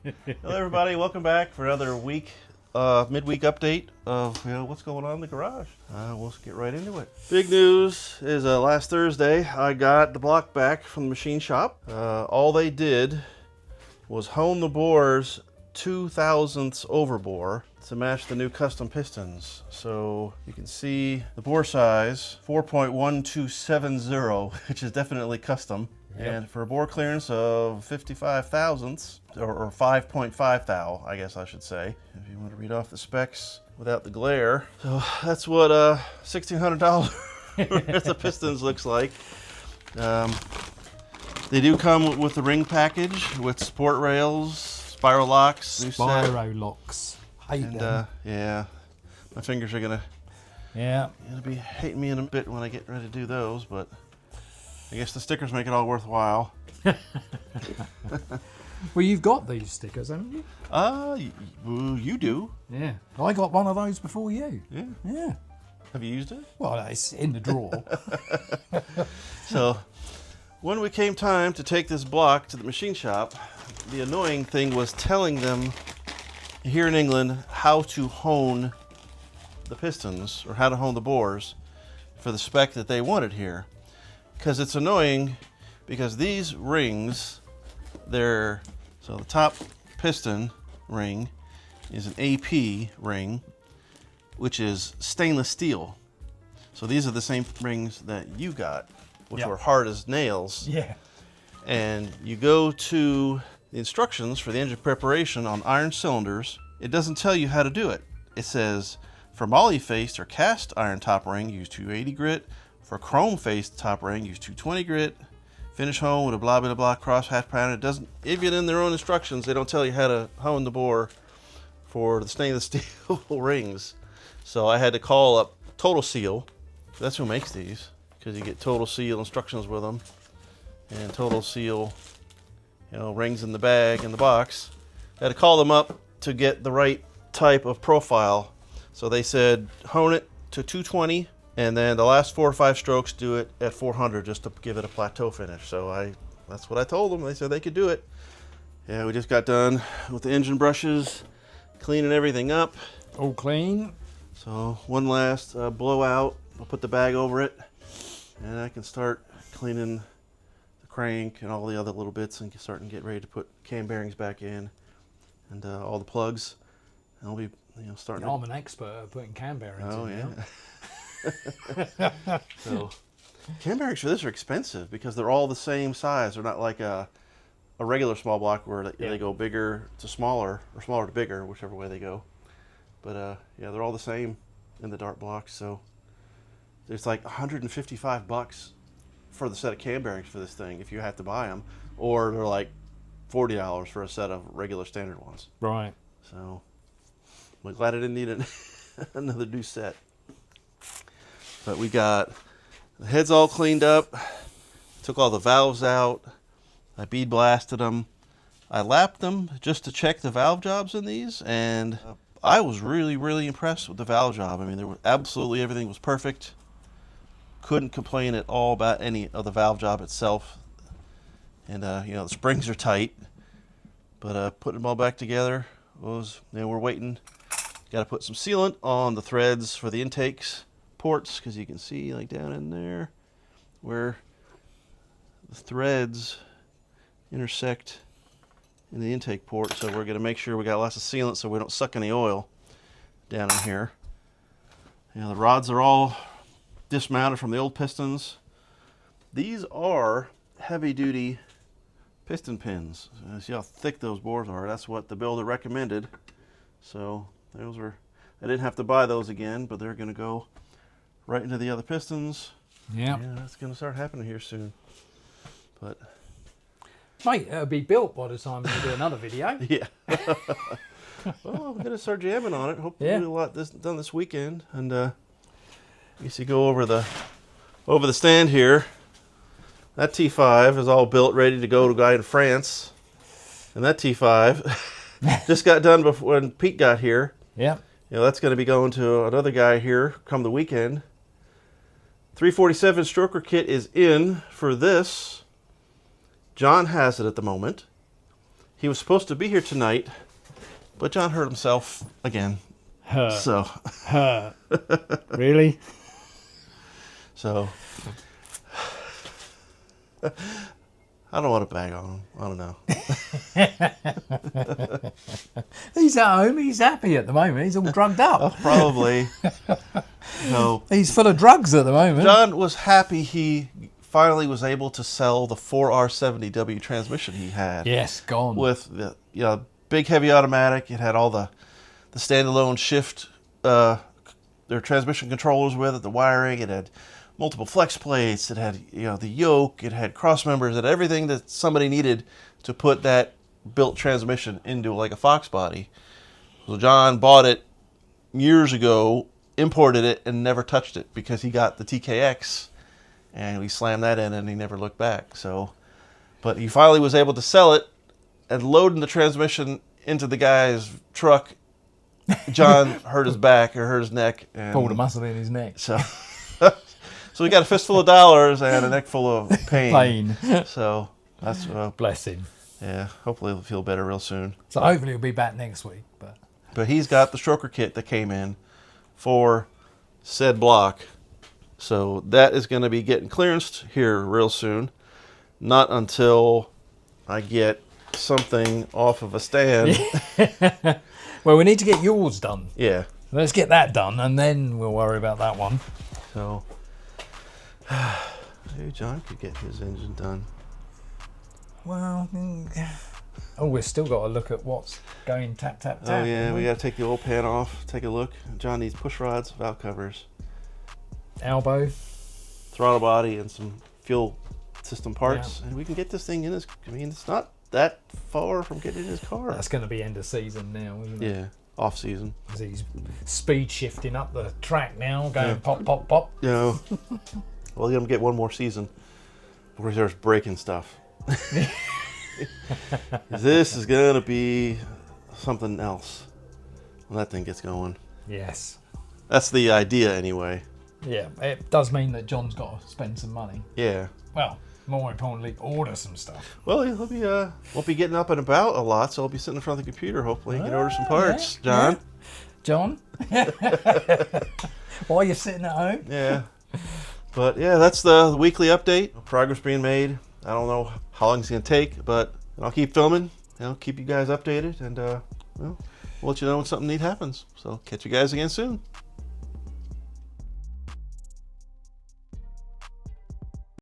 Hello, everybody. Welcome back for another week, midweek update of what's going on in the garage. We'll get right into it. Big news is last Thursday I got the block back from the machine shop. All they did was hone the bore's 2/1000ths overbore to match the new custom pistons. So you can see the bore size 4.1270, which is definitely custom. Yep. And for a bore clearance of 55 thousandths, or 5.5 thou, I guess I should say, if you want to read off the specs without the glare. So that's what $1,600 worth of pistons looks like. They do come with the ring package with support rails, spiral locks. Spiro locks. Yeah, my fingers are gonna be hating me in a bit when I get ready to do those, but I guess the stickers make it all worthwhile. Well, you've got these stickers, haven't you? You do. Yeah. I got one of those before you. Yeah. Yeah. Have you used it? Well, it's in the drawer. So, when we came time to take this block to the machine shop, the annoying thing was telling them here in England how to hone the pistons, or how to hone the bores for the spec that they wanted here. Because it's annoying, because these rings, so the top piston ring is an AP ring, which is stainless steel. So these are the same rings that you got, which were hard as nails. Yeah. And you go to the instructions for the engine preparation on iron cylinders, it doesn't tell you how to do it. It says, for moly-faced or cast iron top ring, use 280 grit. For chrome-faced top ring, use 220 grit. Finish hone with a blah, blah, blah, cross-hatch pattern. It doesn't, even in their own instructions, they don't tell you how to hone the bore for the stainless steel rings. So I had to call up Total Seal. That's who makes these, because you get Total Seal instructions with them. And Total Seal, rings in the bag, in the box. I had to call them up to get the right type of profile. So they said, hone it to 220. And then the last 4 or 5 strokes, do it at 400 just to give it a plateau finish. So that's what I told them. They said they could do it. Yeah, we just got done with the engine brushes, cleaning everything up. All clean. So one last blowout. I'll put the bag over it, and I can start cleaning the crank and all the other little bits and starting to get ready to put cam bearings back in and all the plugs. And I'll be starting. I'm an expert at putting cam bearings in. Oh yeah. So cam bearings for this are expensive because they're all the same size. They're not like a regular small block where they go bigger to smaller or smaller to bigger, whichever way they go. But they're all the same in the dart blocks. So it's like $155 for the set of cam bearings for this thing if you have to buy them, or they're like $40 for a set of regular standard ones. Right. So I'm glad I didn't need another new set. But we got the heads all cleaned up, took all the valves out, I bead blasted them, I lapped them just to check the valve jobs in these, and I was really, really impressed with the valve job. I mean, there was absolutely everything was perfect. Couldn't complain at all about any of the valve job itself. And the springs are tight, but putting them all back together was, we're waiting. Got to put some sealant on the threads for the intakes ports, because you can see like down in there where the threads intersect in the intake port. So we're going to make sure we got lots of sealant so we don't suck any oil down in here. The rods are all dismounted from the old pistons. These are heavy duty piston pins. See how thick those bores are. That's what the builder recommended. So those were, I didn't have to buy those again, but they're going to go right into the other pistons. Yeah. Yeah, that's going to start happening here soon. But Mate, it'll be built by the time we do another video. yeah. Well, I'm going to start jamming on it. Hopefully do a lot done this weekend. And I guess you go over the stand here. That T5 is all built, ready to go to a guy in France. And that T5 just got done before when Pete got here. Yeah. That's going to be going to another guy here come the weekend. 347 stroker kit is in for this. John has it at the moment. he was supposed to be here tonight, but John hurt himself again. So, Really? so I don't want to bag on him. I don't know. He's at home. He's happy at the moment. He's all drugged up. Probably. No. He's full of drugs at the moment. John was happy he finally was able to sell the 4R70W transmission he had. Yes, gone. With the big heavy automatic. It had all the standalone shift, their transmission controllers with it, the wiring. It had multiple flex plates. It had the yoke. It had cross members. It had everything that somebody needed to put that built transmission into like a Fox body. So John bought it years ago, imported it, and never touched it because he got the TKX, and we slammed that in, and he never looked back. So, but he finally was able to sell it, and loading the transmission into the guy's truck, John hurt his back or hurt his neck, and Pulled a muscle in his neck. so. So we got a fistful of dollars and a neck full of pain. So that's Bless him. yeah. Hopefully he'll feel better real soon. So hopefully he'll be back next week. But he's got the stroker kit that came in for said block, so that is going to be getting clearanced here real soon. Not until I get something off of a stand. Well, we need to get yours done. Yeah. Let's get that done, and then we'll worry about that one. So maybe John could get his engine done. Well, we've still got to look at what's going tap, tap, tap. Oh yeah, we got to take the old pan off. Take a look. John needs push rods, valve covers, Elbow. throttle body, and some fuel system parts, and we can get this thing in his. I mean, it's not that far from getting in his car. That's going to be end of season now, isn't it? Yeah, off season. 'Cause he's speed shifting up the track now, going pop, pop, pop. Well, he's gonna get one more season before he starts breaking stuff. This is gonna be something else when that thing gets going. Yes. That's the idea, anyway. Yeah, it does mean that John's got to spend some money. Yeah. Well, more importantly, order some stuff. Well, he'll be won't be getting up and about a lot, so he'll be sitting in front of the computer. Hopefully, he can order some parts. Yeah, John. yeah. John? While you're sitting at home? Yeah. But yeah, that's the weekly update. Progress being made. I don't know how long it's gonna take, but I'll keep filming. Keep you guys updated, and we'll let you know when something neat happens. So catch you guys again soon.